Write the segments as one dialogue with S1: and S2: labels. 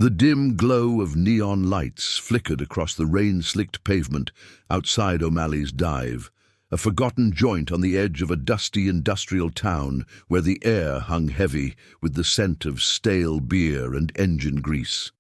S1: The dim glow of neon lights flickered across the rain-slicked pavement outside O'Malley's Dive, a forgotten joint on the edge of a dusty industrial town where the air hung heavy with the scent of stale beer and engine grease.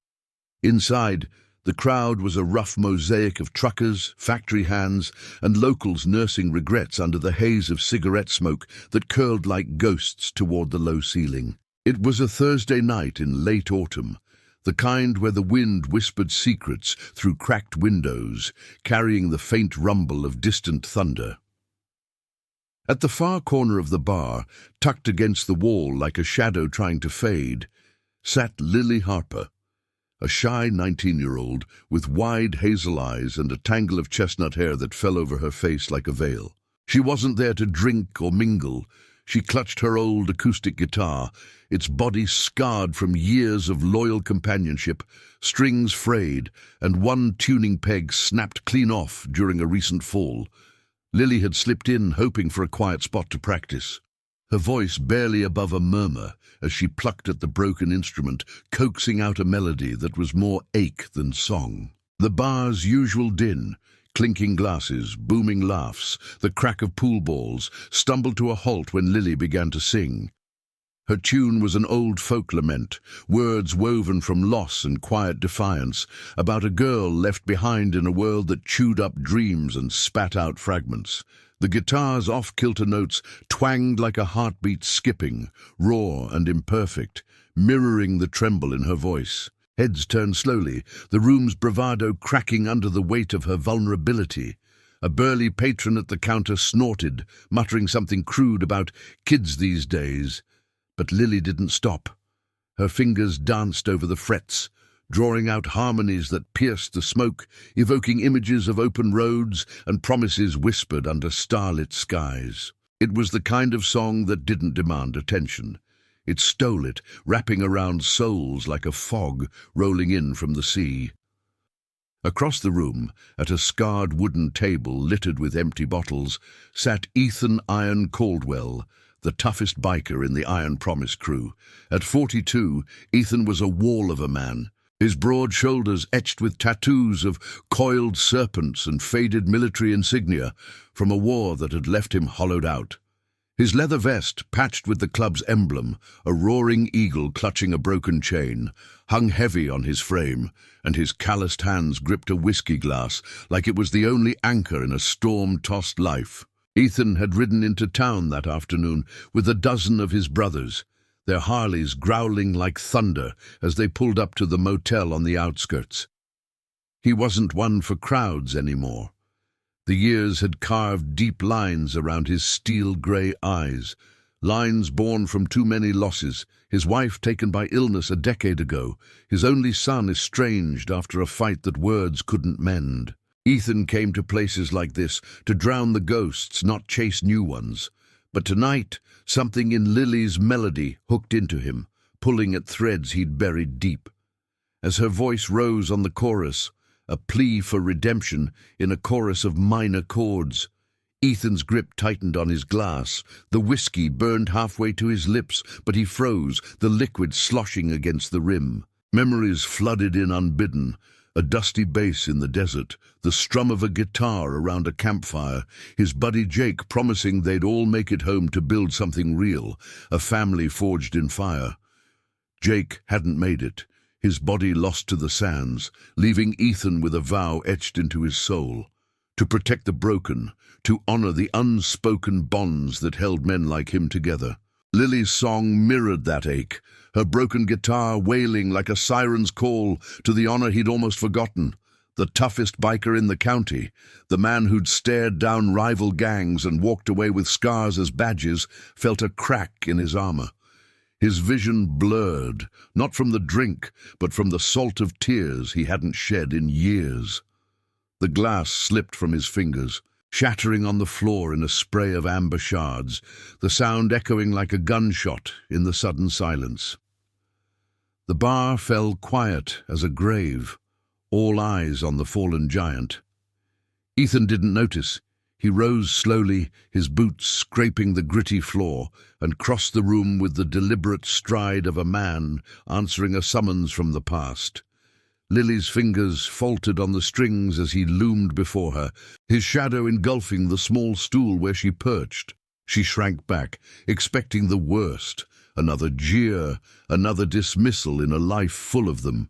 S1: Inside, the crowd was a rough mosaic of truckers, factory hands, and locals nursing regrets under the haze of cigarette smoke that curled like ghosts toward the low ceiling. It was a Thursday night in late autumn, the kind where the wind whispered secrets through cracked windows, carrying the faint rumble of distant thunder. At the far corner of the bar, tucked against the wall like a shadow trying to fade, sat Lily Harper, a shy 19-year-old with wide hazel eyes and a tangle of chestnut hair that fell over her face like a veil. She wasn't there to drink or mingle. She clutched her old acoustic guitar, its body scarred from years of loyal companionship, strings frayed, and one tuning peg snapped clean off during a recent fall. Lily had slipped in, hoping for a quiet spot to practice, her voice barely above a murmur as she plucked at the broken instrument, coaxing out a melody that was more ache than song. The bar's usual din, clinking glasses, booming laughs, the crack of pool balls, stumbled to a halt when Lily began to sing. Her tune was an old folk lament, words woven from loss and quiet defiance, about a girl left behind in a world that chewed up dreams and spat out fragments. The guitar's off-kilter notes twanged like a heartbeat skipping, raw and imperfect, mirroring the tremble in her voice. Heads turned slowly, the room's bravado cracking under the weight of her vulnerability. A burly patron at the counter snorted, muttering something crude about kids these days. But Lily didn't stop. Her fingers danced over the frets, drawing out harmonies that pierced the smoke, evoking images of open roads and promises whispered under starlit skies. It was the kind of song that didn't demand attention. It stole it, wrapping around souls like a fog rolling in from the sea. Across the room, at a scarred wooden table littered with empty bottles, sat Ethan Iron Caldwell, the toughest biker in the Iron Promise crew. At 42, Ethan was a wall of a man, his broad shoulders etched with tattoos of coiled serpents and faded military insignia from a war that had left him hollowed out. His leather vest, patched with the club's emblem, a roaring eagle clutching a broken chain, hung heavy on his frame, and his calloused hands gripped a whiskey glass like it was the only anchor in a storm-tossed life. Ethan had ridden into town that afternoon with a dozen of his brothers, their Harleys growling like thunder as they pulled up to the motel on the outskirts. He wasn't one for crowds anymore. The years had carved deep lines around his steel-grey eyes, lines born from too many losses, his wife taken by illness a decade ago, his only son estranged after a fight that words couldn't mend. Ethan came to places like this to drown the ghosts, not chase new ones. But tonight, something in Lily's melody hooked into him, pulling at threads he'd buried deep. As her voice rose on the chorus, a plea for redemption in a chorus of minor chords, Ethan's grip tightened on his glass. The whiskey burned halfway to his lips, but he froze, the liquid sloshing against the rim. Memories flooded in unbidden. A dusty bass in the desert, the strum of a guitar around a campfire, his buddy Jake promising they'd all make it home to build something real, a family forged in fire. Jake hadn't made it, his body lost to the sands, leaving Ethan with a vow etched into his soul. To protect the broken, to honor the unspoken bonds that held men like him together. Lily's song mirrored that ache, her broken guitar wailing like a siren's call to the honor he'd almost forgotten. The toughest biker in the county, the man who'd stared down rival gangs and walked away with scars as badges, felt a crack in his armor. His vision blurred, not from the drink, but from the salt of tears he hadn't shed in years. The glass slipped from his fingers, shattering on the floor in a spray of amber shards, the sound echoing like a gunshot in the sudden silence. The bar fell quiet as a grave, all eyes on the fallen giant. Ethan didn't notice. He rose slowly, his boots scraping the gritty floor, and crossed the room with the deliberate stride of a man answering a summons from the past. Lily's fingers faltered on the strings as he loomed before her, his shadow engulfing the small stool where she perched. She shrank back, expecting the worst, another jeer, another dismissal in a life full of them.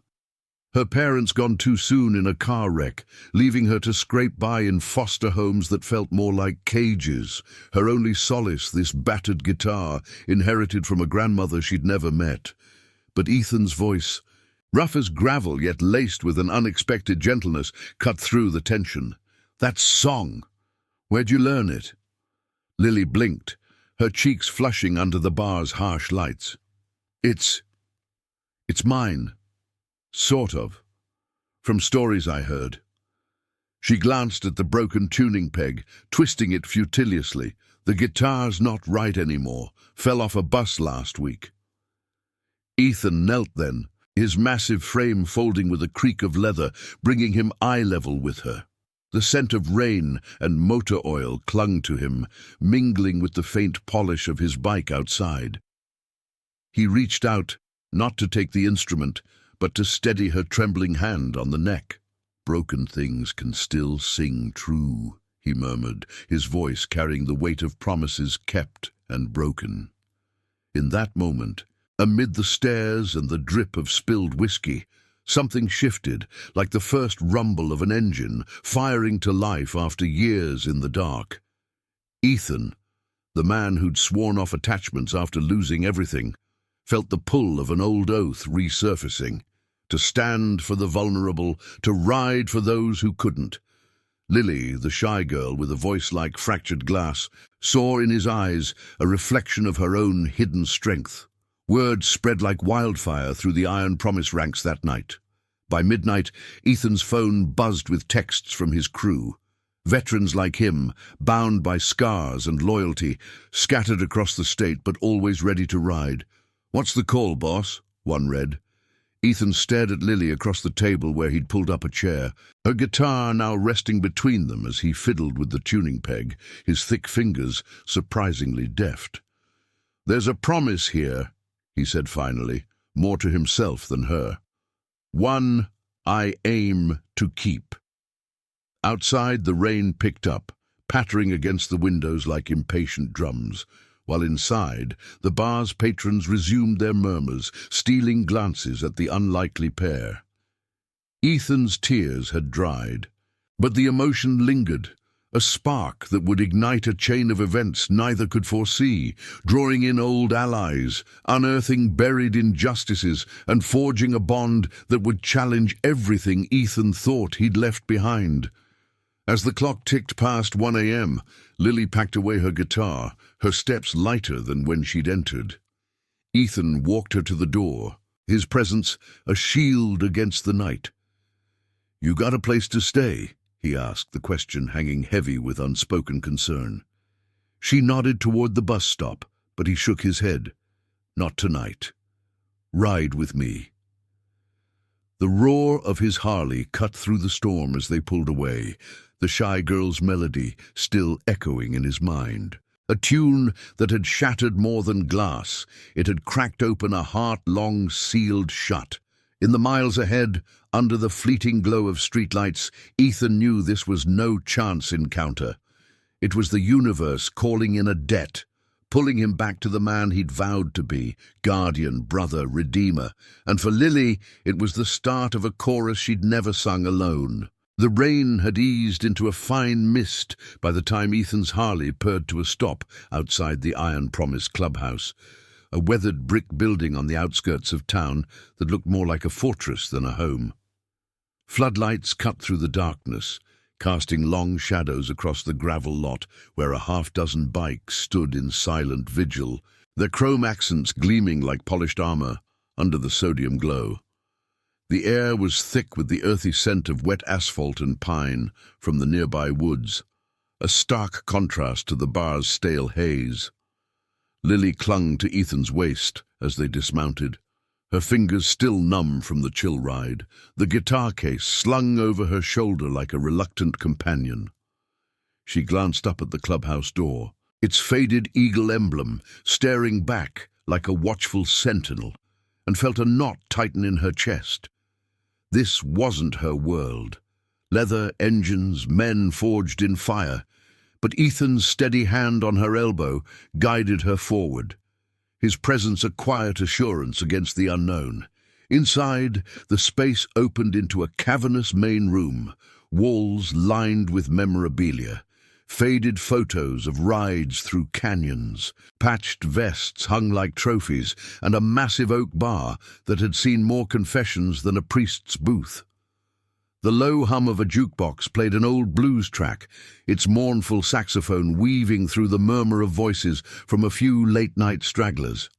S1: Her parents gone too soon in a car wreck, leaving her to scrape by in foster homes that felt more like cages, her only solace this battered guitar, inherited from a grandmother she'd never met. But Ethan's voice, rough as gravel yet laced with an unexpected gentleness, cut through the tension. That song! Where'd you learn it? Lily blinked, her cheeks flushing under the bar's harsh lights. It's mine. Sort of. From stories I heard. She glanced at the broken tuning peg, twisting it futiliously. The guitar's not right anymore. Fell off a bus last week. Ethan knelt then, his massive frame folding with a creak of leather, bringing him eye level with her. The scent of rain and motor oil clung to him, mingling with the faint polish of his bike outside. He reached out, not to take the instrument, but to steady her trembling hand on the neck. "Broken things can still sing true," he murmured, his voice carrying the weight of promises kept and broken. In that moment, amid the stares and the drip of spilled whiskey, something shifted, like the first rumble of an engine firing to life after years in the dark. Ethan, the man who'd sworn off attachments after losing everything, felt the pull of an old oath resurfacing, to stand for the vulnerable, to ride for those who couldn't. Lily, the shy girl with a voice like fractured glass, saw in his eyes a reflection of her own hidden strength. Words spread like wildfire through the Iron Promise ranks that night. By midnight, Ethan's phone buzzed with texts from his crew. Veterans like him, bound by scars and loyalty, scattered across the state but always ready to ride. "What's the call, boss?" one read. Ethan stared at Lily across the table where he'd pulled up a chair, her guitar now resting between them as he fiddled with the tuning peg, his thick fingers surprisingly deft. "There's a promise here," he said finally, more to himself than her. "One I aim to keep." Outside, the rain picked up, pattering against the windows like impatient drums, while inside, the bar's patrons resumed their murmurs, stealing glances at the unlikely pair. Ethan's tears had dried, but the emotion lingered, a spark that would ignite a chain of events neither could foresee, drawing in old allies, unearthing buried injustices, and forging a bond that would challenge everything Ethan thought he'd left behind. As the clock ticked past 1 a.m., Lily packed away her guitar, her steps lighter than when she'd entered. Ethan walked her to the door, his presence a shield against the night. "You got a place to stay?" he asked, the question hanging heavy with unspoken concern. She nodded toward the bus stop, but he shook his head. "Not tonight. Ride with me." The roar of his Harley cut through the storm as they pulled away, the shy girl's melody still echoing in his mind. A tune that had shattered more than glass. It had cracked open a heart long sealed shut. In the miles ahead, under the fleeting glow of streetlights, Ethan knew this was no chance encounter. It was the universe calling in a debt, pulling him back to the man he'd vowed to be, guardian, brother, redeemer. And for Lily, it was the start of a chorus she'd never sung alone. The rain had eased into a fine mist by the time Ethan's Harley purred to a stop outside the Iron Promise clubhouse, a weathered brick building on the outskirts of town that looked more like a fortress than a home. Floodlights cut through the darkness, casting long shadows across the gravel lot where a half-dozen bikes stood in silent vigil, their chrome accents gleaming like polished armor under the sodium glow. The air was thick with the earthy scent of wet asphalt and pine from the nearby woods, a stark contrast to the bar's stale haze. Lily clung to Ethan's waist as they dismounted, her fingers still numb from the chill ride, the guitar case slung over her shoulder like a reluctant companion. She glanced up at the clubhouse door, its faded eagle emblem staring back like a watchful sentinel, and felt a knot tighten in her chest. This wasn't her world. Leather, engines, men forged in fire. But Ethan's steady hand on her elbow guided her forward, his presence a quiet assurance against the unknown. Inside, the space opened into a cavernous main room, walls lined with memorabilia, faded photos of rides through canyons, patched vests hung like trophies, and a massive oak bar that had seen more confessions than a priest's booth. The low hum of a jukebox played an old blues track, its mournful saxophone weaving through the murmur of voices from a few late-night stragglers.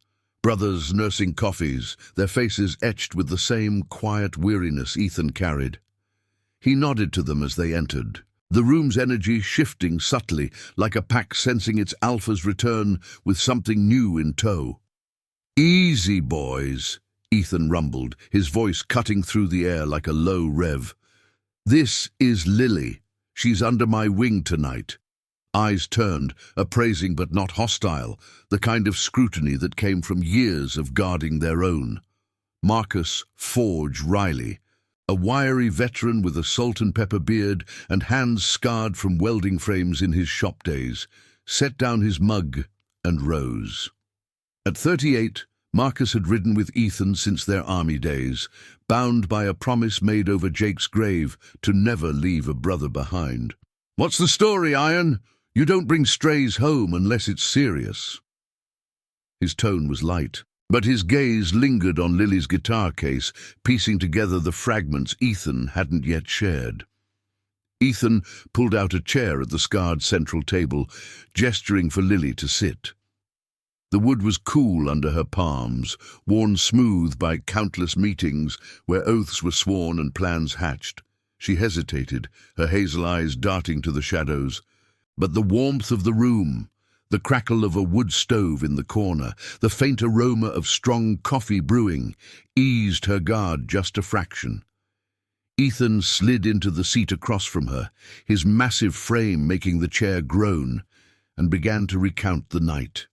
S1: Brothers nursing coffees, their faces etched with the same quiet weariness Ethan carried. He nodded to them as they entered, the room's energy shifting subtly, like a pack sensing its alpha's return with something new in tow. "Easy, boys," Ethan rumbled, his voice cutting through the air like a low rev. "This is Lily. She's under my wing tonight." Eyes turned, appraising but not hostile, the kind of scrutiny that came from years of guarding their own. Marcus Forge Riley, a wiry veteran with a salt and pepper beard and hands scarred from welding frames in his shop days, set down his mug and rose. At 38, Marcus had ridden with Ethan since their army days, bound by a promise made over Jake's grave to never leave a brother behind. "What's the story, Iron? You don't bring strays home unless it's serious." His tone was light, but his gaze lingered on Lily's guitar case, piecing together the fragments Ethan hadn't yet shared. Ethan pulled out a chair at the scarred central table, gesturing for Lily to sit. The wood was cool under her palms, worn smooth by countless meetings where oaths were sworn and plans hatched. She hesitated, her hazel eyes darting to the shadows. But the warmth of the room, the crackle of a wood stove in the corner, the faint aroma of strong coffee brewing, eased her guard just a fraction. Ethan slid into the seat across from her, his massive frame making the chair groan, and began to recount the night.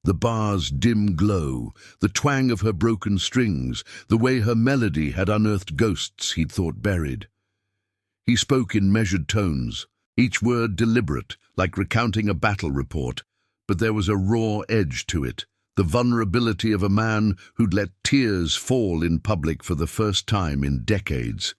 S1: The bar's dim glow, the twang of her broken strings, the way her melody had unearthed ghosts he'd thought buried. He spoke in measured tones, each word deliberate, like recounting a battle report, but there was a raw edge to it, the vulnerability of a man who'd let tears fall in public for the first time in decades.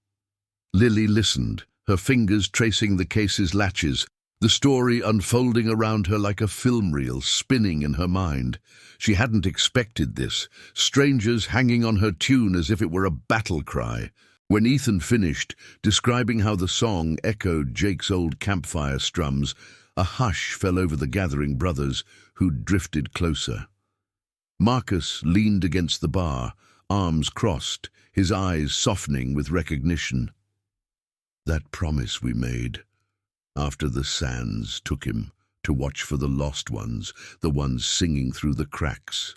S1: Lily listened, her fingers tracing the case's latches, the story unfolding around her like a film reel spinning in her mind. She hadn't expected this, strangers hanging on her tune as if it were a battle cry. When Ethan finished, describing how the song echoed Jake's old campfire strums, a hush fell over the gathering brothers, who'd drifted closer. Marcus leaned against the bar, arms crossed, his eyes softening with recognition. "That promise we made, after the sands took him to watch for the lost ones, the ones singing through the cracks."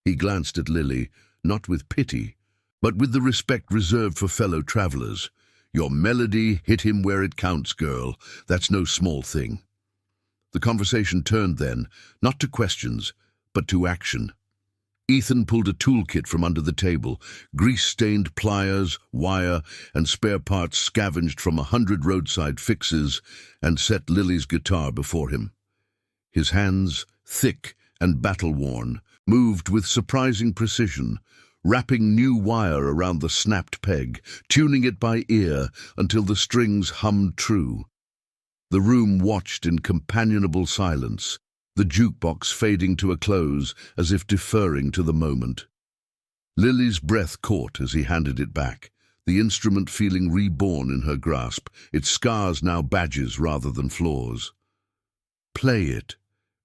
S1: He glanced at Lily, not with pity, but with the respect reserved for fellow travelers. "Your melody hit him where it counts, girl. That's no small thing." The conversation turned then, not to questions, but to action. Ethan pulled a toolkit from under the table, grease-stained pliers, wire, and spare parts scavenged from 100 roadside fixes, and set Lily's guitar before him. His hands, thick and battle-worn, moved with surprising precision, wrapping new wire around the snapped peg, tuning it by ear until the strings hummed true. The room watched in companionable silence, the jukebox fading to a close as if deferring to the moment. Lily's breath caught as he handed it back, the instrument feeling reborn in her grasp, its scars now badges rather than flaws. "Play it,"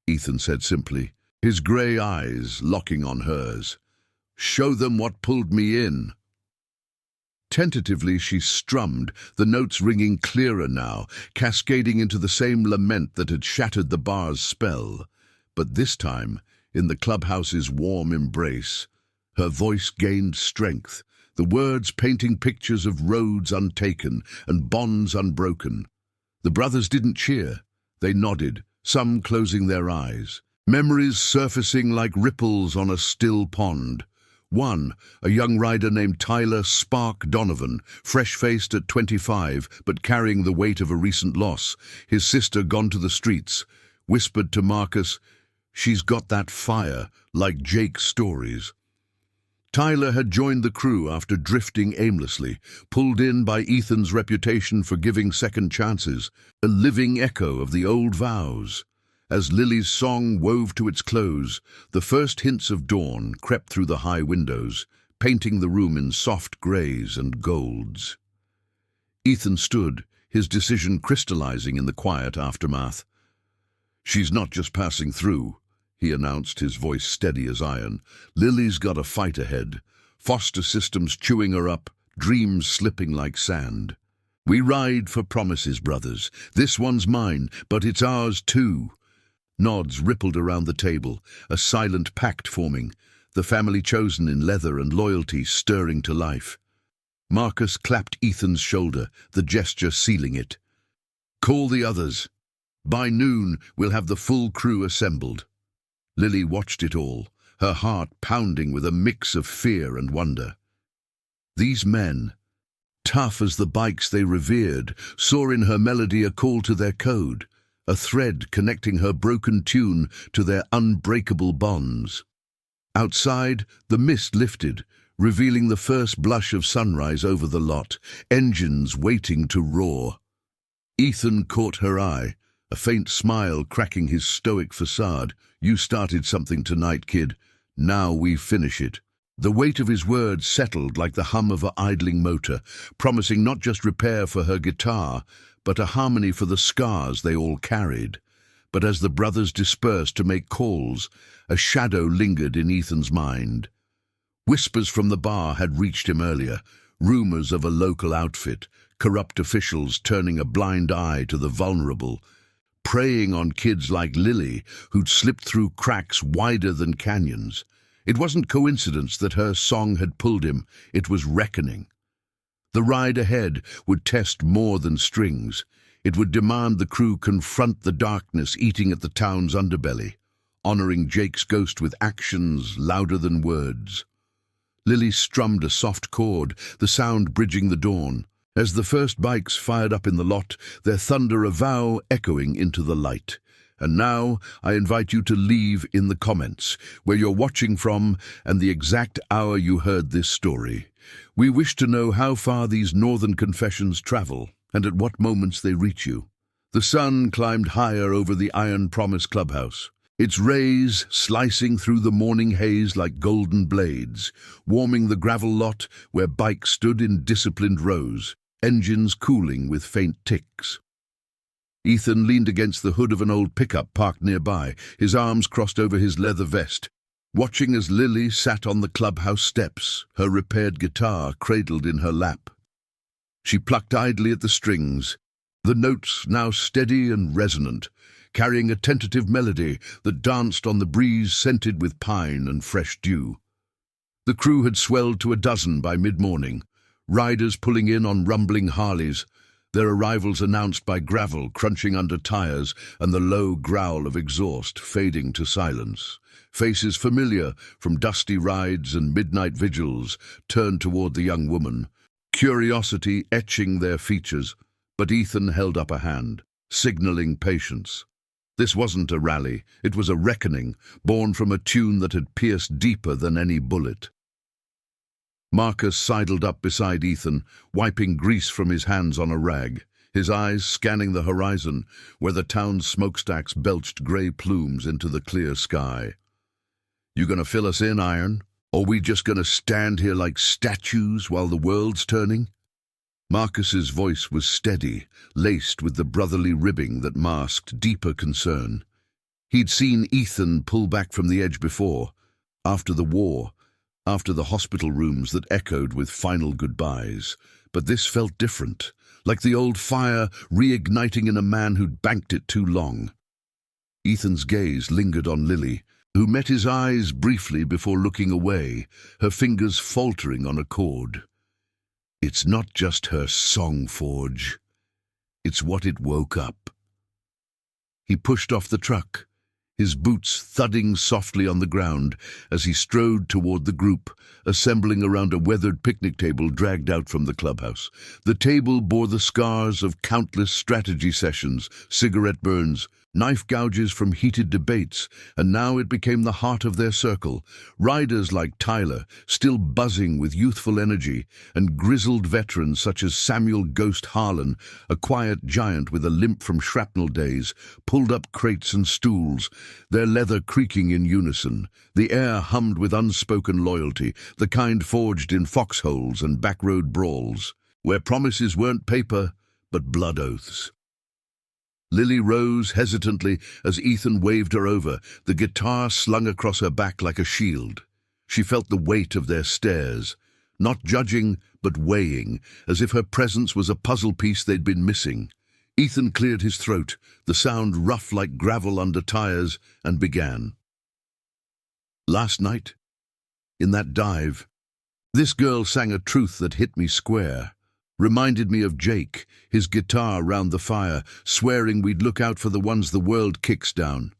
S1: Ethan said simply, his grey eyes locking on hers. "Show them what pulled me in." Tentatively she strummed, the notes ringing clearer now, cascading into the same lament that had shattered the bar's spell. But this time, in the clubhouse's warm embrace, her voice gained strength, the words painting pictures of roads untaken and bonds unbroken. The brothers didn't cheer. They nodded, some closing their eyes. Memories surfacing like ripples on a still pond. One, a young rider named Tyler Spark Donovan, fresh-faced at 25, but carrying the weight of a recent loss. His sister gone to the streets, whispered to Marcus, "She's got that fire, like Jake's stories." Tyler had joined the crew after drifting aimlessly, pulled in by Ethan's reputation for giving second chances, a living echo of the old vows. As Lily's song wove to its close, the first hints of dawn crept through the high windows, painting the room in soft greys and golds. Ethan stood, his decision crystallizing in the quiet aftermath. "She's not just passing through," he announced, his voice steady as iron. "Lily's got a fight ahead. Foster systems chewing her up, dreams slipping like sand. We ride for promises, brothers. This one's mine, but it's ours too." Nods rippled around the table, a silent pact forming, the family chosen in leather and loyalty stirring to life. Marcus clapped Ethan's shoulder, the gesture sealing it. "Call the others. By noon, we'll have the full crew assembled." Lily watched it all, her heart pounding with a mix of fear and wonder. These men, tough as the bikes they revered, saw in her melody a call to their code, a thread connecting her broken tune to their unbreakable bonds. Outside, the mist lifted, revealing the first blush of sunrise over the lot, engines waiting to roar. Ethan caught her eye, a faint smile cracking his stoic facade. "You started something tonight, kid. Now we finish it." The weight of his words settled like the hum of an idling motor, promising not just repair for her guitar, but a harmony for the scars they all carried. But as the brothers dispersed to make calls, a shadow lingered in Ethan's mind. Whispers from the bar had reached him earlier, rumors of a local outfit, corrupt officials turning a blind eye to the vulnerable, preying on kids like Lily, who'd slipped through cracks wider than canyons. It wasn't coincidence that her song had pulled him, it was reckoning. The ride ahead would test more than strings. It would demand the crew confront the darkness eating at the town's underbelly, honoring Jake's ghost with actions louder than words. Lily strummed a soft chord, the sound bridging the dawn. As the first bikes fired up in the lot, their thunder of vow echoing into the light. And now I invite you to leave in the comments where you're watching from and the exact hour you heard this story. We wish to know how far these northern confessions travel and at what moments they reach you. The sun climbed higher over the Iron Promise clubhouse, its rays slicing through the morning haze like golden blades, warming the gravel lot where bikes stood in disciplined rows, engines cooling with faint ticks. Ethan leaned against the hood of an old pickup parked nearby, his arms crossed over his leather vest, watching as Lily sat on the clubhouse steps, her repaired guitar cradled in her lap. She plucked idly at the strings, the notes now steady and resonant, carrying a tentative melody that danced on the breeze scented with pine and fresh dew. The crew had swelled to a dozen by mid-morning, riders pulling in on rumbling Harleys, their arrivals announced by gravel crunching under tires and the low growl of exhaust fading to silence. Faces familiar from dusty rides and midnight vigils turned toward the young woman, curiosity etching their features, but Ethan held up a hand, signaling patience. This wasn't a rally, it was a reckoning, born from a tune that had pierced deeper than any bullet. Marcus sidled up beside Ethan, wiping grease from his hands on a rag, his eyes scanning the horizon, where the town's smokestacks belched grey plumes into the clear sky. "You gonna fill us in, Iron? Or we just gonna stand here like statues while the world's turning?" Marcus's voice was steady, laced with the brotherly ribbing that masked deeper concern. He'd seen Ethan pull back from the edge before, after the war, after the hospital rooms that echoed with final goodbyes. But this felt different, like the old fire reigniting in a man who'd banked it too long. Ethan's gaze lingered on Lily, who met his eyes briefly before looking away, her fingers faltering on a chord. It's not just her song forge. It's what it woke up. He pushed off the truck, his boots thudding softly on the ground as he strode toward the group, assembling around a weathered picnic table dragged out from the clubhouse. The table bore the scars of countless strategy sessions, cigarette burns, knife gouges from heated debates, and now it became the heart of their circle. Riders like Tyler, still buzzing with youthful energy, and grizzled veterans such as Samuel Ghost Harlan, a quiet giant with a limp from shrapnel days, pulled up crates and stools, their leather creaking in unison. The air hummed with unspoken loyalty, the kind forged in foxholes and backroad brawls, where promises weren't paper, but blood oaths. Lily rose hesitantly as Ethan waved her over, the guitar slung across her back like a shield. She felt the weight of their stares, not judging, but weighing, as if her presence was a puzzle piece they'd been missing. Ethan cleared his throat, the sound rough like gravel under tires, and began. Last night, in that dive, this girl sang a truth that hit me square. Reminded me of Jake, his guitar round the fire, swearing we'd look out for the ones the world kicks down.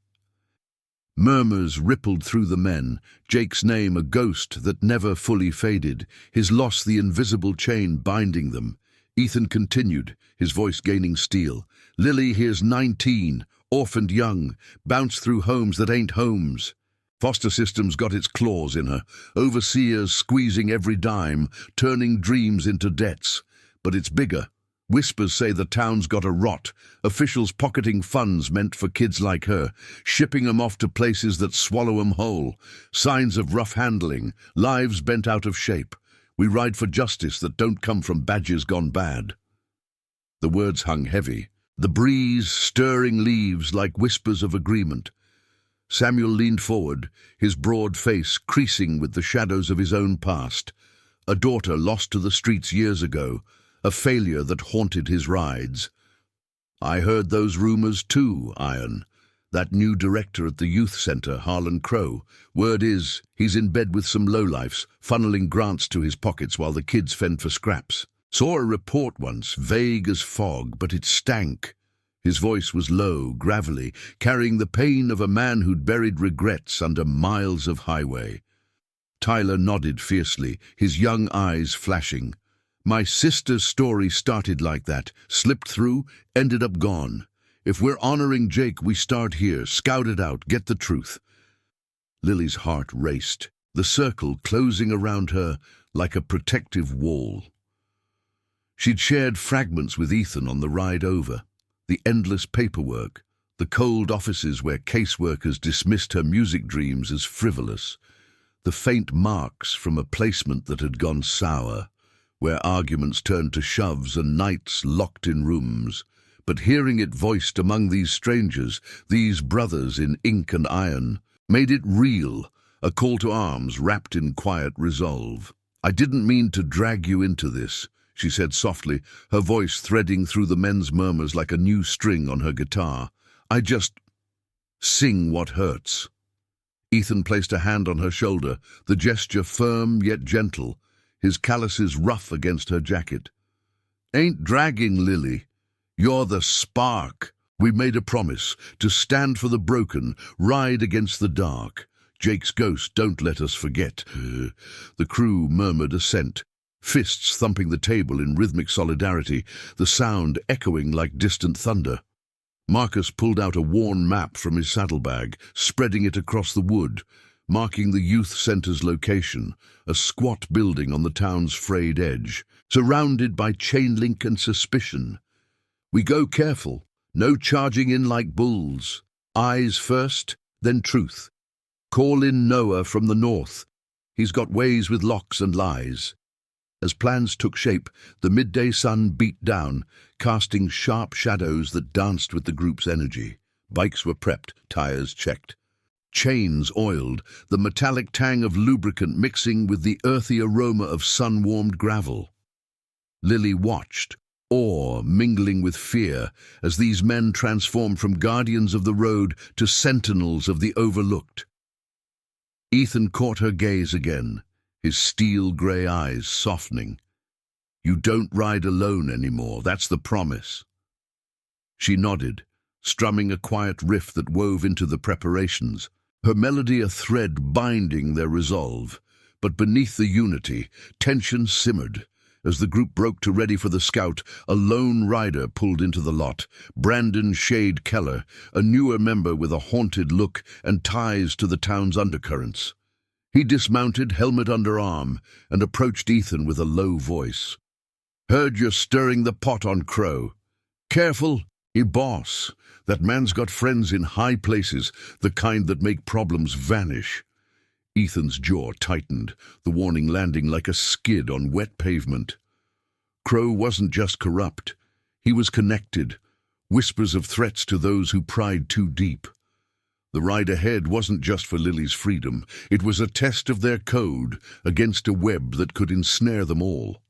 S1: Murmurs rippled through the men, Jake's name a ghost that never fully faded, his loss the invisible chain binding them. Ethan continued, his voice gaining steel. Lily here's 19, orphaned young, bounced through homes that ain't homes. Foster system's got its claws in her, overseers squeezing every dime, turning dreams into debts. But it's bigger. Whispers say the town's got a rot, officials pocketing funds meant for kids like her, shipping 'em off to places that swallow 'em whole. Signs of rough handling, lives bent out of shape. We ride for justice that don't come from badges gone bad. The words hung heavy, the breeze stirring leaves like whispers of agreement. Samuel leaned forward, his broad face creasing with the shadows of his own past. A daughter lost to the streets years ago, a failure that haunted his rides. I heard those rumors too, Iron. That new director at the youth center, Harlan Crow. Word is, he's in bed with some lowlifes, funneling grants to his pockets while the kids fend for scraps. Saw a report once, vague as fog, but it stank. His voice was low, gravelly, carrying the pain of a man who'd buried regrets under miles of highway. Tyler nodded fiercely, his young eyes flashing. My sister's story started like that, slipped through, ended up gone. If we're honoring Jake, we start here, scout it out, get the truth. Lily's heart raced, the circle closing around her like a protective wall. She'd shared fragments with Ethan on the ride over. The endless paperwork, the cold offices where caseworkers dismissed her music dreams as frivolous, the faint marks from a placement that had gone sour, where arguments turned to shoves and nights locked in rooms. But hearing it voiced among these strangers, these brothers in ink and iron, made it real, a call to arms wrapped in quiet resolve. I didn't mean to drag you into this, she said softly, her voice threading through the men's murmurs like a new string on her guitar. I just sing what hurts. Ethan placed a hand on her shoulder, the gesture firm yet gentle, his calluses rough against her jacket. Ain't dragging, Lily. You're the spark. We made a promise to stand for the broken, ride against the dark. Jake's ghost, don't let us forget. The crew murmured assent, fists thumping the table in rhythmic solidarity, the sound echoing like distant thunder. Marcus pulled out a worn map from his saddlebag, spreading it across the wood, marking the youth center's location, a squat building on the town's frayed edge, surrounded by chain link and suspicion. We go careful, no charging in like bulls. Eyes first, then truth. Call in Noah from the north. He's got ways with locks and lies. As plans took shape, the midday sun beat down, casting sharp shadows that danced with the group's energy. Bikes were prepped, tires checked. Chains oiled, the metallic tang of lubricant mixing with the earthy aroma of sun-warmed gravel. Lily watched, awe mingling with fear, as these men transformed from guardians of the road to sentinels of the overlooked. Ethan caught her gaze again, his steel-grey eyes softening. You don't ride alone anymore, that's the promise. She nodded, strumming a quiet riff that wove into the preparations, her melody a thread binding their resolve. But beneath the unity, tension simmered. As the group broke to ready for the scout, a lone rider pulled into the lot, Brandon Shade Keller, a newer member with a haunted look and ties to the town's undercurrents. He dismounted, helmet under arm, and approached Ethan with a low voice. "Heard you're stirring the pot on Crow. Careful, he boss. That man's got friends in high places, the kind that make problems vanish." Ethan's jaw tightened, the warning landing like a skid on wet pavement. Crow wasn't just corrupt. He was connected, whispers of threats to those who pried too deep. The ride ahead wasn't just for Lily's freedom. It was a test of their code against a web that could ensnare them all.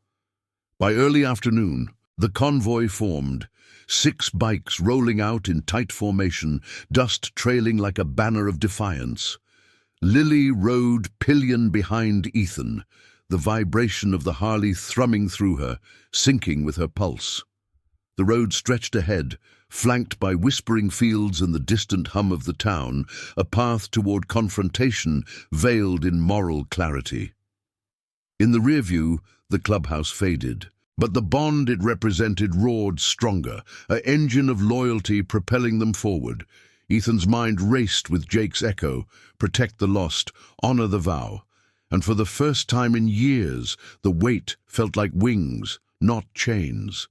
S1: By early afternoon, the convoy formed, 6 bikes rolling out in tight formation, dust trailing like a banner of defiance. Lily rode pillion behind Ethan, the vibration of the Harley thrumming through her, syncing with her pulse. The road stretched ahead, flanked by whispering fields and the distant hum of the town, a path toward confrontation veiled in moral clarity. In the rear view, the clubhouse faded, but the bond it represented roared stronger, an engine of loyalty propelling them forward. Ethan's mind raced with Jake's echo, protect the lost, honor the vow. And for the first time in years, the weight felt like wings, not chains.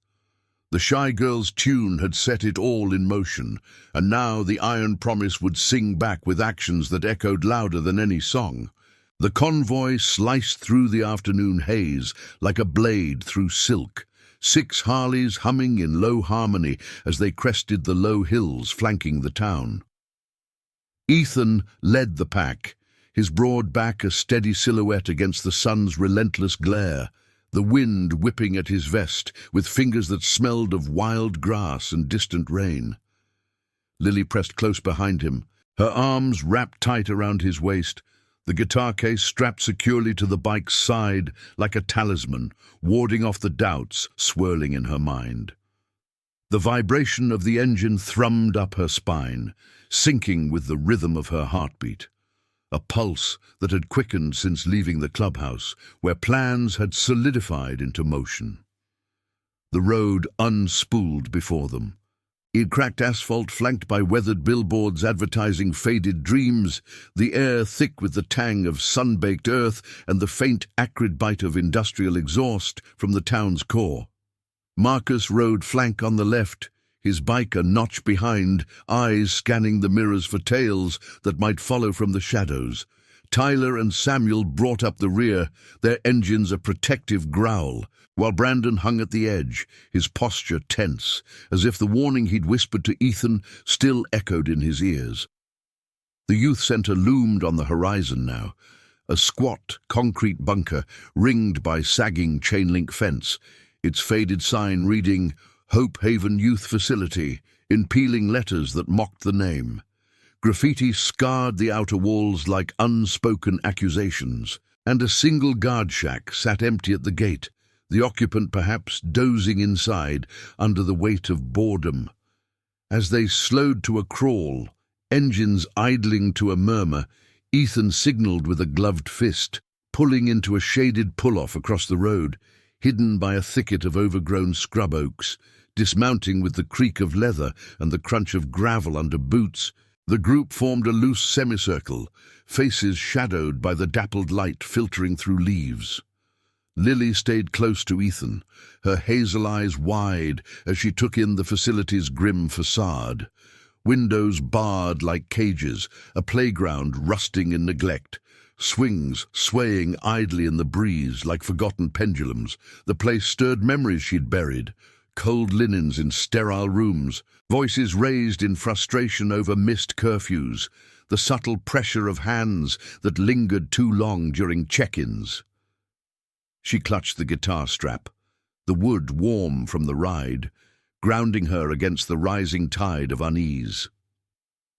S1: The Shy Girl's tune had set it all in motion, and now the iron promise would sing back with actions that echoed louder than any song. The convoy sliced through the afternoon haze like a blade through silk, 6 Harleys humming in low harmony as they crested the low hills flanking the town. Ethan led the pack, his broad back a steady silhouette against the sun's relentless glare, the wind whipping at his vest with fingers that smelled of wild grass and distant rain. Lily pressed close behind him, her arms wrapped tight around his waist, the guitar case strapped securely to the bike's side like a talisman, warding off the doubts swirling in her mind. The vibration of the engine thrummed up her spine, syncing with the rhythm of her heartbeat, a pulse that had quickened since leaving the clubhouse, where plans had solidified into motion. The road unspooled before them. In cracked asphalt flanked by weathered billboards advertising faded dreams, the air thick with the tang of sun-baked earth and the faint acrid bite of industrial exhaust from the town's core. Marcus rode flank on the left, his bike a notch behind, eyes scanning the mirrors for tails that might follow from the shadows. Tyler and Samuel brought up the rear, their engines a protective growl, while Brandon hung at the edge, his posture tense, as if the warning he'd whispered to Ethan still echoed in his ears. The youth center loomed on the horizon now, a squat, concrete bunker ringed by sagging chain-link fence, its faded sign reading, Hope Haven Youth Facility, in peeling letters that mocked the name. Graffiti scarred the outer walls like unspoken accusations, and a single guard shack sat empty at the gate, the occupant perhaps dozing inside under the weight of boredom. As they slowed to a crawl, engines idling to a murmur, Ethan signaled with a gloved fist, pulling into a shaded pull-off across the road, hidden by a thicket of overgrown scrub oaks. Dismounting with the creak of leather and the crunch of gravel under boots, the group formed a loose semicircle, faces shadowed by the dappled light filtering through leaves. Lily stayed close to Ethan, her hazel eyes wide as she took in the facility's grim facade. Windows barred like cages, a playground rusting in neglect, swings swaying idly in the breeze like forgotten pendulums. The place stirred memories she'd buried, cold linens in sterile rooms, voices raised in frustration over missed curfews, the subtle pressure of hands that lingered too long during check-ins. She clutched the guitar strap, the wood warm from the ride, grounding her against the rising tide of unease.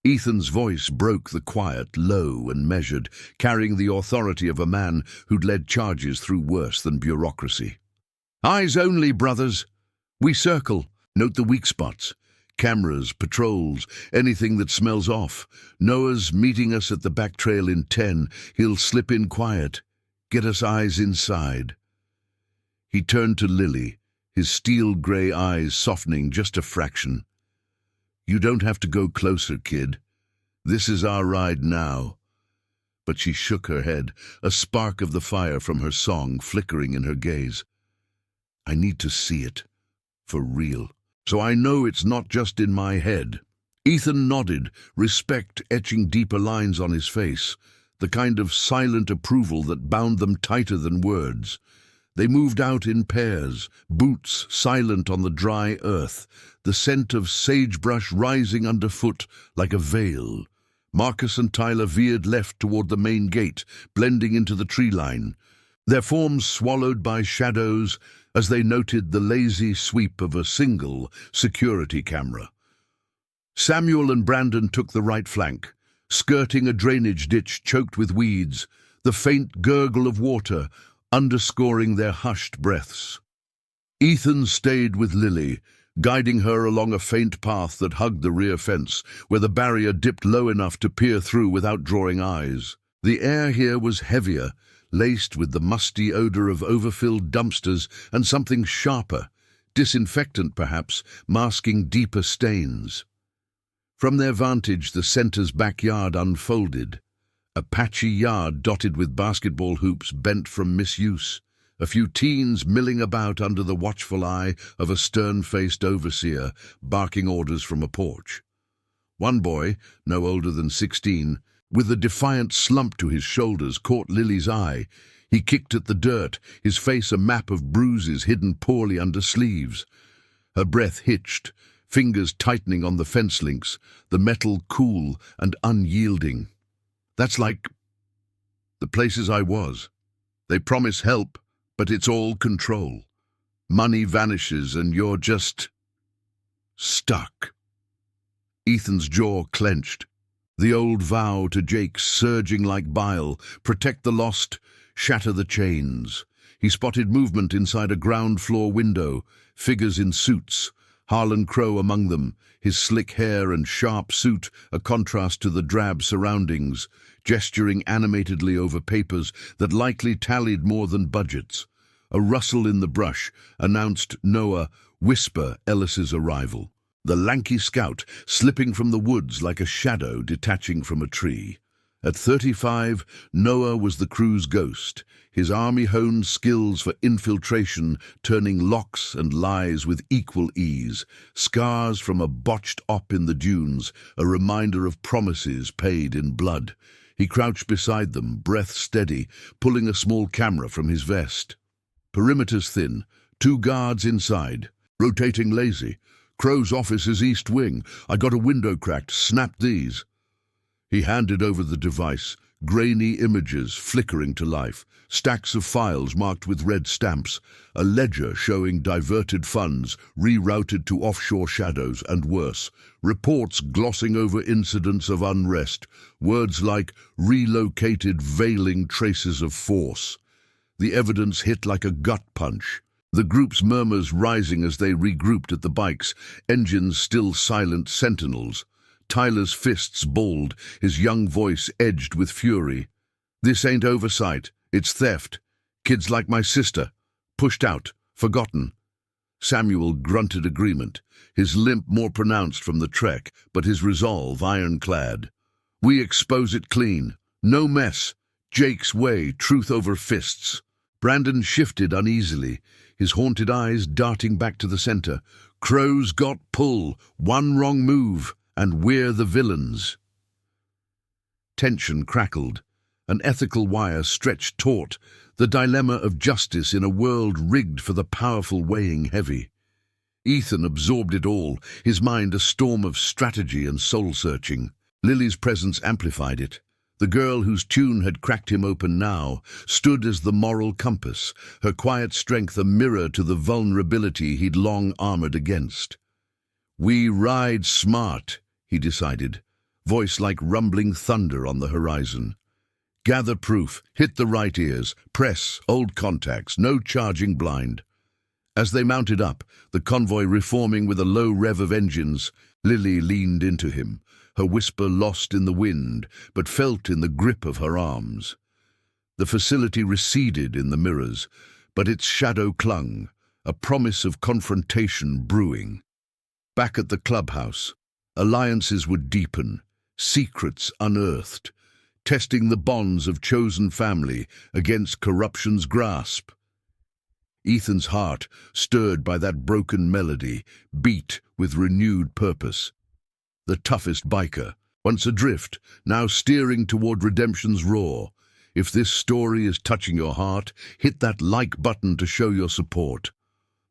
S1: Ethan's voice broke the quiet, low and measured, carrying the authority of a man who'd led charges through worse than bureaucracy. "Eyes only, brothers. We circle, note the weak spots. Cameras, patrols, anything that smells off. Noah's meeting us at the back trail in 10. He'll slip in quiet. Get us eyes inside. He turned to Lily, his steel-grey eyes softening just a fraction. You don't have to go closer, kid. This is our ride now. But she shook her head, a spark of the fire from her song flickering in her gaze. I need to see it. For real. So I know it's not just in my head. Ethan nodded, respect etching deeper lines on his face, the kind of silent approval that bound them tighter than words. They moved out in pairs, boots silent on the dry earth, the scent of sagebrush rising underfoot like a veil. Marcus and Tyler veered left toward the main gate, blending into the tree line, their forms swallowed by shadows as they noted the lazy sweep of a single security camera. Samuel and Brandon took the right flank, skirting a drainage ditch choked with weeds, the faint gurgle of water underscoring their hushed breaths. Ethan stayed with Lily, guiding her along a faint path that hugged the rear fence, where the barrier dipped low enough to peer through without drawing eyes. The air here was heavier, laced with the musty odor of overfilled dumpsters and something sharper, disinfectant perhaps, masking deeper stains. From their vantage, the center's backyard unfolded, a patchy yard dotted with basketball hoops bent from misuse, a few teens milling about under the watchful eye of a stern-faced overseer, barking orders from a porch. One boy, no older than 16, with a defiant slump to his shoulders, caught Lily's eye. He kicked at the dirt, his face a map of bruises hidden poorly under sleeves. Her breath hitched, fingers tightening on the fence links, the metal cool and unyielding. That's like the places I was. They promise help, but it's all control. Money vanishes and you're just stuck. Ethan's jaw clenched, the old vow to Jake surging like bile: protect the lost, shatter the chains. He spotted movement inside a ground-floor window, figures in suits, Harlan Crow among them, his slick hair and sharp suit a contrast to the drab surroundings, gesturing animatedly over papers that likely tallied more than budgets. A rustle in the brush announced Noah whisper Ellis's arrival, the lanky scout slipping from the woods like a shadow detaching from a tree. At 35, Noah was the crew's ghost, his army-honed skills for infiltration turning locks and lies with equal ease, scars from a botched op in the dunes, a reminder of promises paid in blood. He crouched beside them, breath steady, pulling a small camera from his vest. Perimeter's thin, 2 guards inside, rotating lazy. Crow's office is east wing. I got a window cracked, snap these. He handed over the device, grainy images flickering to life, stacks of files marked with red stamps, a ledger showing diverted funds rerouted to offshore shadows and worse, reports glossing over incidents of unrest, words like relocated veiling traces of force. The evidence hit like a gut punch, the group's murmurs rising as they regrouped at the bikes, engines still silent sentinels. Tyler's fists balled, his young voice edged with fury. This ain't oversight, it's theft. Kids like my sister. Pushed out, forgotten. Samuel grunted agreement, his limp more pronounced from the trek, but his resolve ironclad. We expose it clean. No mess. Jake's way, truth over fists. Brandon shifted uneasily, his haunted eyes darting back to the center. Crow's got pull, one wrong move, and we're the villains. Tension crackled, an ethical wire stretched taut, the dilemma of justice in a world rigged for the powerful weighing heavy. Ethan absorbed it all, his mind a storm of strategy and soul-searching. Lily's presence amplified it. The girl whose tune had cracked him open now stood as the moral compass, her quiet strength a mirror to the vulnerability he'd long armored against. We ride smart, he decided, voice like rumbling thunder on the horizon. Gather proof, hit the right ears, press, old contacts, no charging blind. As they mounted up, the convoy reforming with a low rev of engines, Lily leaned into him, her whisper lost in the wind, but felt in the grip of her arms. The facility receded in the mirrors, but its shadow clung, a promise of confrontation brewing. Back at the clubhouse, alliances would deepen, secrets unearthed, testing the bonds of chosen family against corruption's grasp. Ethan's heart, stirred by that broken melody, beat with renewed purpose. The toughest biker, once adrift, now steering toward redemption's roar. If this story is touching your heart, hit that like button to show your support.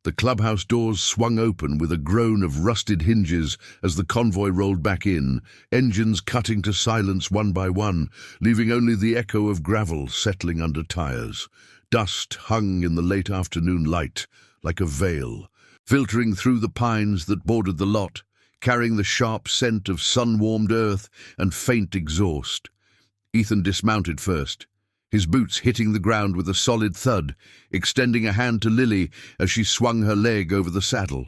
S1: The clubhouse doors swung open with a groan of rusted hinges as the convoy rolled back in, engines cutting to silence one by one, leaving only the echo of gravel settling under tires. Dust hung in the late afternoon light like a veil, filtering through the pines that bordered the lot, carrying the sharp scent of sun-warmed earth and faint exhaust. Ethan dismounted first, his boots hitting the ground with a solid thud, extending a hand to Lily as she swung her leg over the saddle.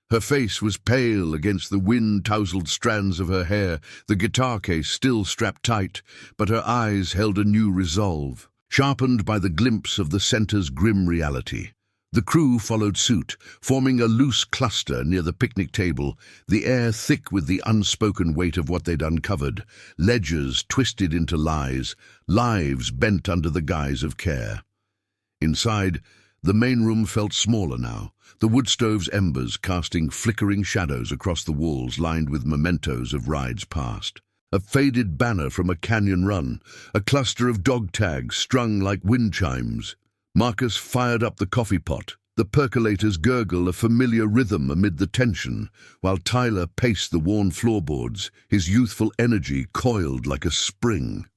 S1: Her face was pale against the wind-tousled strands of her hair, the guitar case still strapped tight, but her eyes held a new resolve, sharpened by the glimpse of the center's grim reality. The crew followed suit, forming a loose cluster near the picnic table, the air thick with the unspoken weight of what they'd uncovered, ledgers twisted into lies, lives bent under the guise of care. Inside, the main room felt smaller now, the wood stove's embers casting flickering shadows across the walls lined with mementos of rides past. A faded banner from a canyon run, a cluster of dog tags strung like wind chimes. Marcus fired up the coffee pot, the percolators gurgle a familiar rhythm amid the tension, while Tyler paced the worn floorboards, his youthful energy coiled like a spring.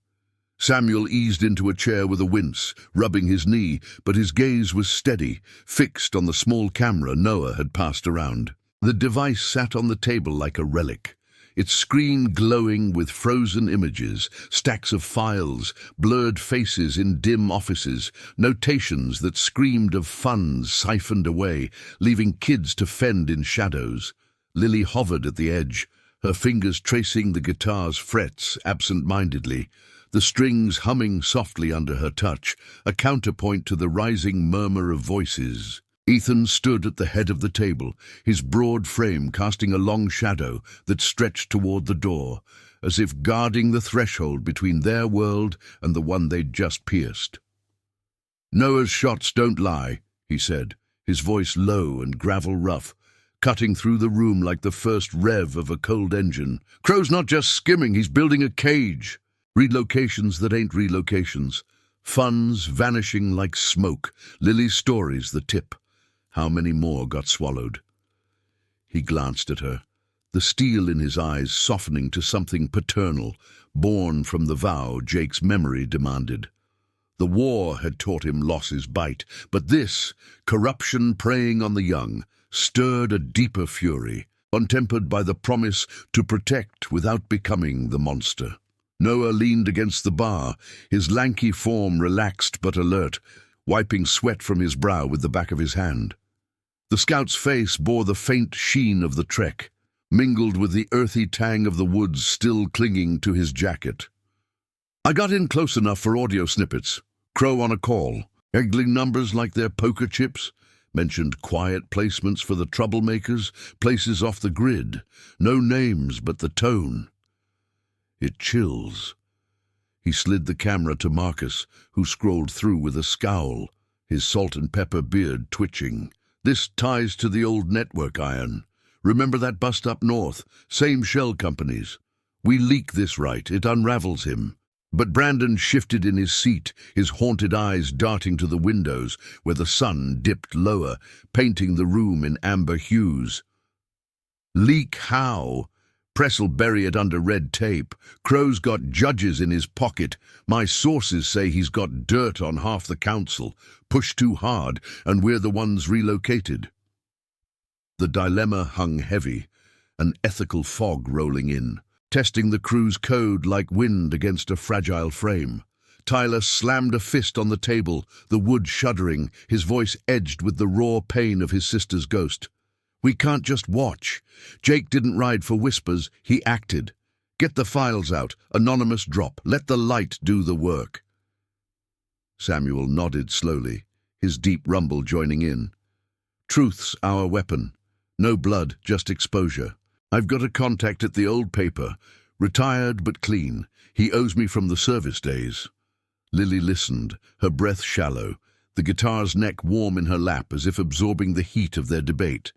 S1: Samuel eased into a chair with a wince, rubbing his knee, but his gaze was steady, fixed on the small camera Noah had passed around. The device sat on the table like a relic, its screen glowing with frozen images, stacks of files, blurred faces in dim offices, notations that screamed of funds siphoned away, leaving kids to fend in shadows. Lily hovered at the edge, her fingers tracing the guitar's frets absent-mindedly, the strings humming softly under her touch, a counterpoint to the rising murmur of voices. Ethan stood at the head of the table, his broad frame casting a long shadow that stretched toward the door, as if guarding the threshold between their world and the one they'd just pierced. "Noah's shots don't lie," he said, his voice low and gravel rough, cutting through the room like the first rev of a cold engine. "Crow's not just skimming, he's building a cage. Relocations that ain't relocations. Funds vanishing like smoke, Lily's story's the tip. How many more got swallowed?" He glanced at her, the steel in his eyes softening to something paternal, born from the vow Jake's memory demanded. The war had taught him loss's bite, but this, corruption preying on the young, stirred a deeper fury, untempered by the promise to protect without becoming the monster. Noah leaned against the bar, his lanky form relaxed but alert, wiping sweat from his brow with the back of his hand. The scout's face bore the faint sheen of the trek, mingled with the earthy tang of the woods still clinging to his jacket. "I got in close enough for audio snippets. Crow on a call, egling numbers like they're poker chips, mentioned quiet placements for the troublemakers, places off the grid, no names but the tone. It chills." He slid the camera to Marcus, who scrolled through with a scowl, his salt and pepper beard twitching. "This ties to the old network iron. Remember that bust up north? Same shell companies. We leak this right, it unravels him." But Brandon shifted in his seat, his haunted eyes darting to the windows, where the sun dipped lower, painting the room in amber hues. "Leak how? Press'll bury it under red tape. Crow's got judges in his pocket. My sources say he's got dirt on half the council, pushed too hard, and we're the ones relocated." The dilemma hung heavy, an ethical fog rolling in, testing the crew's code like wind against a fragile frame. Tyler slammed a fist on the table, the wood shuddering, his voice edged with the raw pain of his sister's ghost. "We can't just watch. Jake didn't ride for whispers, he acted. Get the files out, anonymous drop, let the light do the work." Samuel nodded slowly, his deep rumble joining in. "Truth's our weapon. No blood, just exposure. I've got a contact at the old paper, retired but clean. He owes me from the service days." Lily listened, her breath shallow, the guitar's neck warm in her lap as if absorbing the heat of their debate.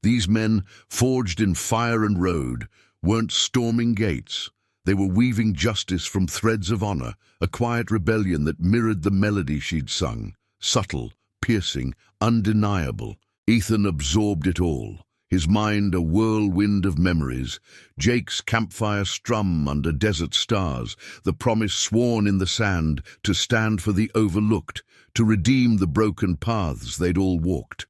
S1: These men, forged in fire and road, weren't storming gates. They were weaving justice from threads of honor, a quiet rebellion that mirrored the melody she'd sung, subtle, piercing, undeniable. Ethan absorbed it all, his mind a whirlwind of memories. Jake's campfire strum under desert stars, the promise sworn in the sand to stand for the overlooked, to redeem the broken paths they'd all walked.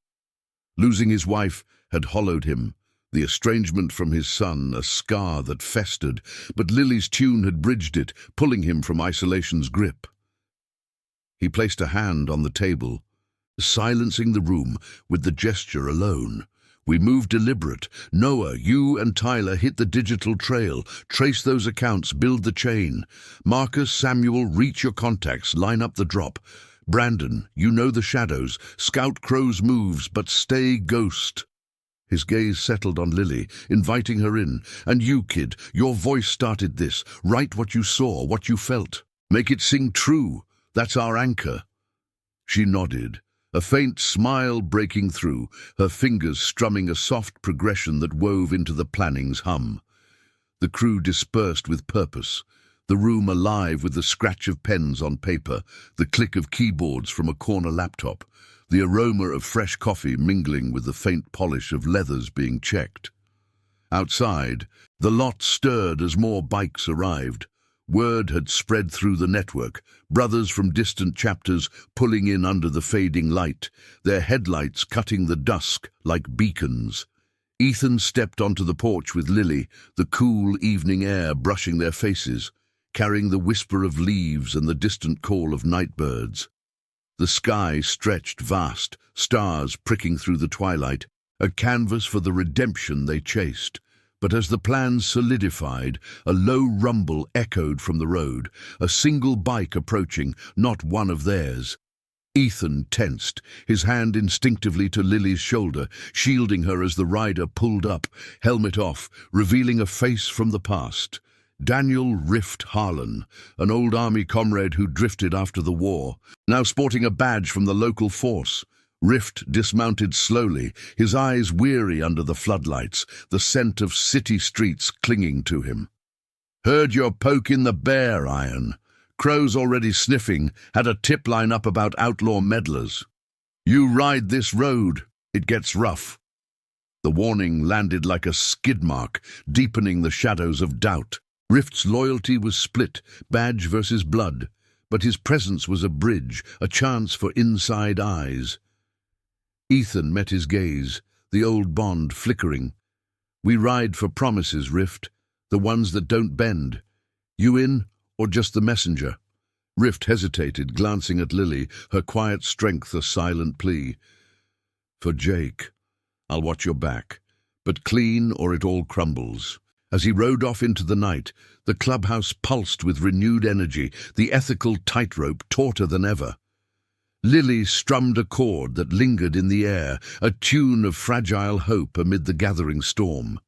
S1: Losing his wife had hollowed him, the estrangement from his son a scar that festered, but Lily's tune had bridged it, pulling him from isolation's grip. He placed a hand on the table, silencing the room with the gesture alone. "We move deliberate. Noah, you and Tyler hit the digital trail. Trace those accounts, build the chain. Marcus, Samuel, reach your contacts, line up the drop. Brandon, you know the shadows. Scout Crow's moves, but stay ghost." His gaze settled on Lily, inviting her in. "And you, kid, your voice started this. Write what you saw, what you felt. Make it sing true. That's our anchor." She nodded, a faint smile breaking through, her fingers strumming a soft progression that wove into the planning's hum. The crew dispersed with purpose, the room alive with the scratch of pens on paper, the click of keyboards from a corner laptop, the aroma of fresh coffee mingling with the faint polish of leathers being checked. Outside, the lot stirred as more bikes arrived. Word had spread through the network, brothers from distant chapters pulling in under the fading light, their headlights cutting the dusk like beacons. Ethan stepped onto the porch with Lily, the cool evening air brushing their faces, carrying the whisper of leaves and the distant call of nightbirds. The sky stretched vast, stars pricking through the twilight, a canvas for the redemption they chased. But as the plans solidified, a low rumble echoed from the road, a single bike approaching, not one of theirs. Ethan tensed, his hand instinctively to Lily's shoulder, shielding her as the rider pulled up, helmet off, revealing a face from the past. Daniel Rift Harlan, an old army comrade who drifted after the war, now sporting a badge from the local force. Rift dismounted slowly, his eyes weary under the floodlights, the scent of city streets clinging to him. "Heard your poke in the bear, Iron. Crow's already sniffing, had a tip line up about outlaw meddlers. You ride this road, it gets rough." The warning landed like a skid mark, deepening the shadows of doubt. Rift's loyalty was split, badge versus blood, but his presence was a bridge, a chance for inside eyes. Ethan met his gaze, the old bond flickering. "We ride for promises, Rift, the ones that don't bend. You in, or just the messenger?" Rift hesitated, glancing at Lily, her quiet strength a silent plea. "For Jake. I'll watch your back, but clean or it all crumbles." As he rode off into the night, the clubhouse pulsed with renewed energy, the ethical tightrope tauter than ever. Lily strummed a chord that lingered in the air, a tune of fragile hope amid the gathering storm.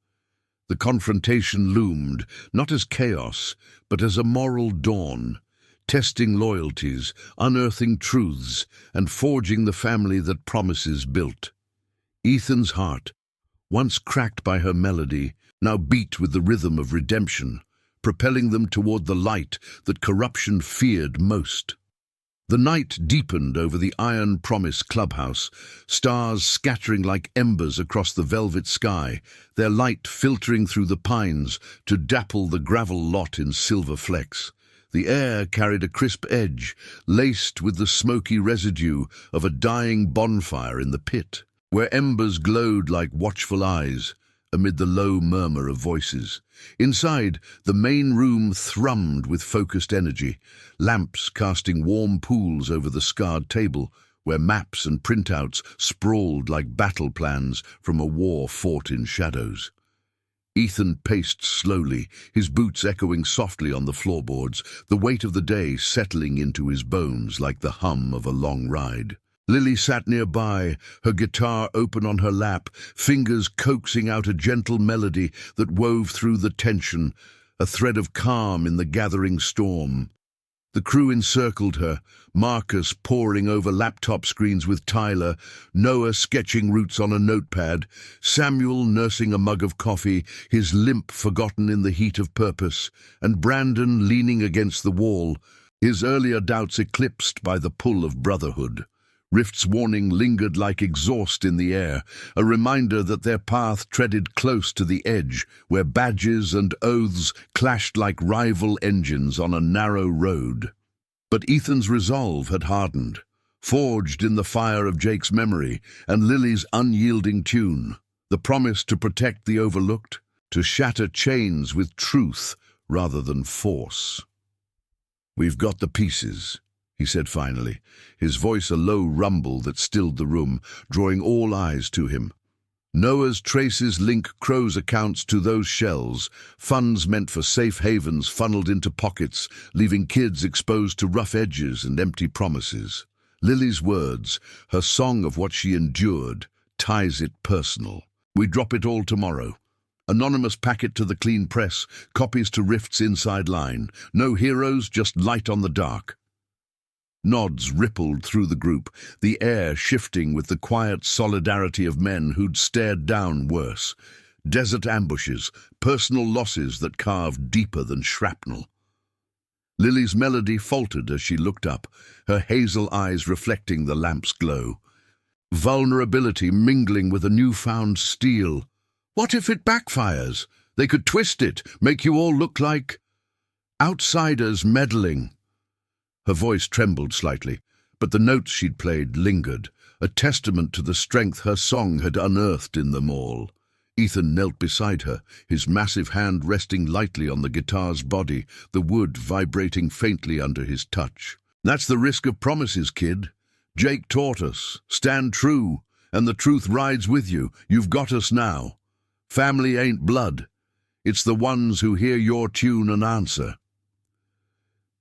S1: The confrontation loomed, not as chaos, but as a moral dawn, testing loyalties, unearthing truths, and forging the family that promises built. Ethan's heart, once cracked by her melody, now beat with the rhythm of redemption, propelling them toward the light that corruption feared most. The night deepened over the Iron Promise clubhouse, stars scattering like embers across the velvet sky, their light filtering through the pines to dapple the gravel lot in silver flecks. The air carried a crisp edge, laced with the smoky residue of a dying bonfire in the pit, where embers glowed like watchful eyes. amid the low murmur of voices. Inside, the main room thrummed with focused energy, lamps casting warm pools over the scarred table, where maps and printouts sprawled like battle plans from a war fought in shadows. Ethan paced slowly, his boots echoing softly on the floorboards, the weight of the day settling into his bones like the hum of a long ride. Lily sat nearby, her guitar open on her lap, fingers coaxing out a gentle melody that wove through the tension, a thread of calm in the gathering storm. The crew encircled her, Marcus poring over laptop screens with Tyler, Noah sketching routes on a notepad, Samuel nursing a mug of coffee, his limp forgotten in the heat of purpose, and Brandon leaning against the wall, his earlier doubts eclipsed by the pull of brotherhood. Rift's warning lingered like exhaust in the air, a reminder that their path treaded close to the edge, where badges and oaths clashed like rival engines on a narrow road. But Ethan's resolve had hardened, forged in the fire of Jake's memory and Lily's unyielding tune, the promise to protect the overlooked, to shatter chains with truth rather than force. "We've got the pieces," he said finally, his voice a low rumble that stilled the room, drawing all eyes to him. Noah's traces link Crow's accounts to those shells, funds meant for safe havens funneled into pockets, leaving kids exposed to rough edges and empty promises. Lily's words, her song of what she endured, ties it personal. "We drop it all tomorrow. Anonymous packet to the clean press, copies to Rift's inside line. No heroes, just light on the dark." Nods rippled through the group, the air shifting with the quiet solidarity of men who'd stared down worse. Desert ambushes, personal losses that carved deeper than shrapnel. Lily's melody faltered as she looked up, her hazel eyes reflecting the lamp's glow. Vulnerability mingling with a newfound steel. What if it backfires? They could twist it, make you all look like outsiders meddling. Her voice trembled slightly, but the notes she'd played lingered, a testament to the strength her song had unearthed in them all. Ethan knelt beside her, his massive hand resting lightly on the guitar's body, the wood vibrating faintly under his touch. "That's the risk of promises, kid. Jake taught us. Stand true, and the truth rides with you. You've got us now. Family ain't blood. It's the ones who hear your tune and answer."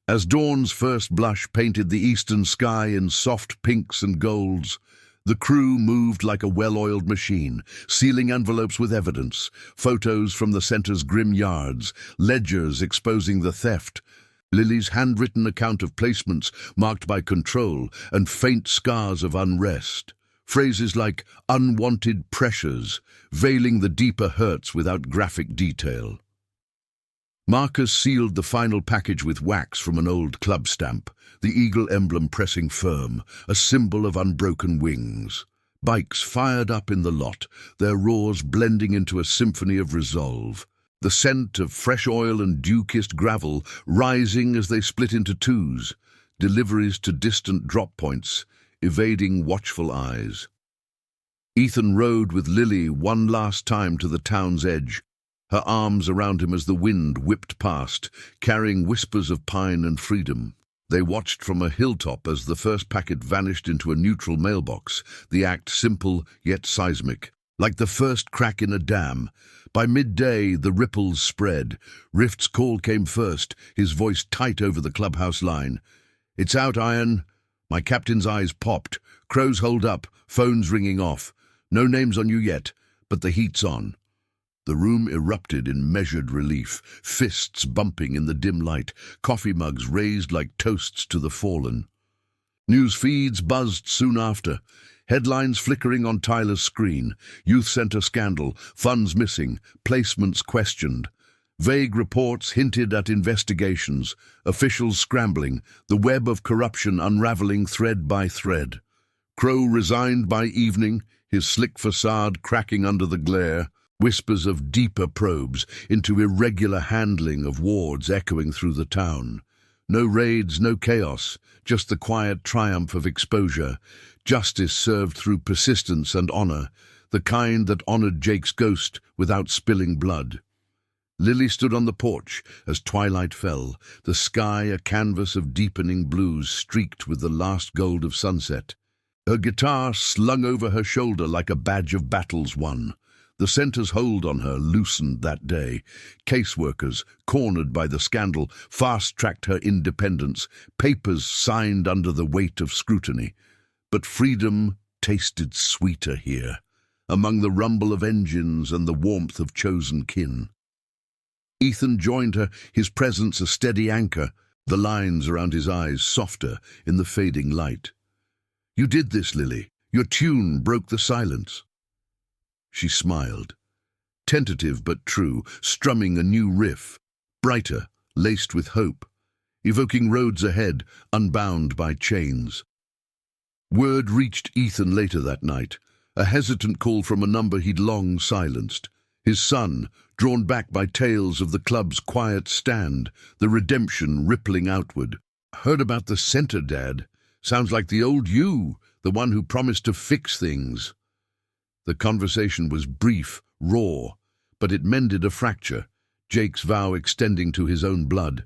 S1: As dawn's first blush painted the eastern sky in soft pinks and golds, the crew moved like a well-oiled machine, sealing envelopes with evidence, photos from the center's grim yards, ledgers exposing the theft, Lily's handwritten account of placements marked by control and faint scars of unrest, phrases like unwanted pressures, veiling the deeper hurts without graphic detail. Marcus sealed the final package with wax from an old club stamp, the eagle emblem pressing firm, a symbol of unbroken wings. Bikes fired up in the lot, their roars blending into a symphony of resolve. The scent of fresh oil and dew-kissed gravel rising as they split into twos, deliveries to distant drop points, evading watchful eyes. Ethan rode with Lily one last time to the town's edge, her arms around him as the wind whipped past, carrying whispers of pine and freedom. They watched from a hilltop as the first packet vanished into a neutral mailbox, the act simple yet seismic, like the first crack in a dam. By midday, the ripples spread. Rift's call came first, his voice tight over the clubhouse line. "It's out, Iron." My captain's eyes popped. Crow's holed up, phones ringing off. "No names on you yet, but the heat's on." The room erupted in measured relief, fists bumping in the dim light, coffee mugs raised like toasts to the fallen. News feeds buzzed soon after, headlines flickering on Tyler's screen, youth center scandal, funds missing, placements questioned. Vague reports hinted at investigations, officials scrambling, the web of corruption unraveling thread by thread. Crow resigned by evening, his slick facade cracking under the glare. Whispers of deeper probes into irregular handling of wards echoing through the town. No raids, no chaos, just the quiet triumph of exposure. Justice served through persistence and honor. the kind that honored Jake's ghost without spilling blood. Lily stood on the porch as twilight fell, the sky a canvas of deepening blues streaked with the last gold of sunset. Her guitar slung over her shoulder like a badge of battles won. The centre's hold on her loosened that day. Caseworkers, cornered by the scandal, fast-tracked her independence, papers signed under the weight of scrutiny. But freedom tasted sweeter here, among the rumble of engines and the warmth of chosen kin. Ethan joined her, his presence a steady anchor, the lines around his eyes softer in the fading light. "You did this, Lily. Your tune broke the silence." She smiled, tentative but true, strumming a new riff, brighter, laced with hope, evoking roads ahead, unbound by chains. Word reached Ethan later that night, a hesitant call from a number he'd long silenced. His son, drawn back by tales of the club's quiet stand, the redemption rippling outward. "Heard about the center, Dad. Sounds like the old you, the one who promised to fix things." The conversation was brief, raw, but it mended a fracture, Jake's vow extending to his own blood.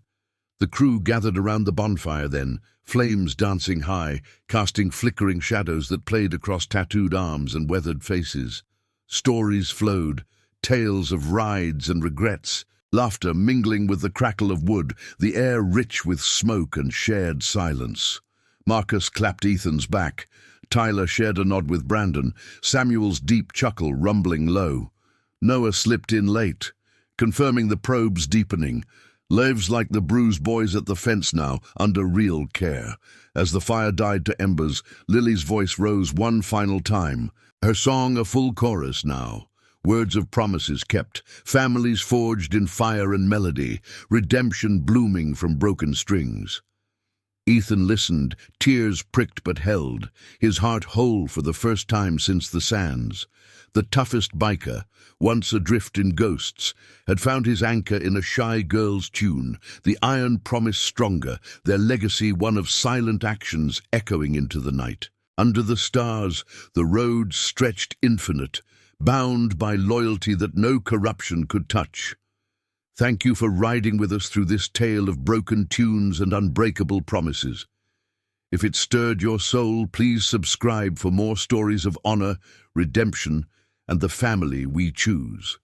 S1: The crew gathered around the bonfire then, flames dancing high, casting flickering shadows that played across tattooed arms and weathered faces. Stories flowed, tales of rides and regrets, laughter mingling with the crackle of wood, the air rich with smoke and shared silence. Marcus clapped Ethan's back. Tyler shared a nod with Brandon, Samuel's deep chuckle rumbling low. Noah slipped in late, confirming the probe's deepening. Lives like the bruised boys at the fence now, under real care. As the fire died to embers, Lily's voice rose one final time, her song a full chorus now. Words of promises kept, families forged in fire and melody, redemption blooming from broken strings. Ethan listened, tears pricked but held, his heart whole for the first time since the sands. The toughest biker, once adrift in ghosts, had found his anchor in a shy girl's tune, the iron promise stronger, their legacy one of silent actions echoing into the night. Under the stars, the road stretched infinite, bound by loyalty that no corruption could touch. Thank you for riding with us through this tale of broken tunes and unbreakable promises. If it stirred your soul, please subscribe for more stories of honor, redemption, and the family we choose.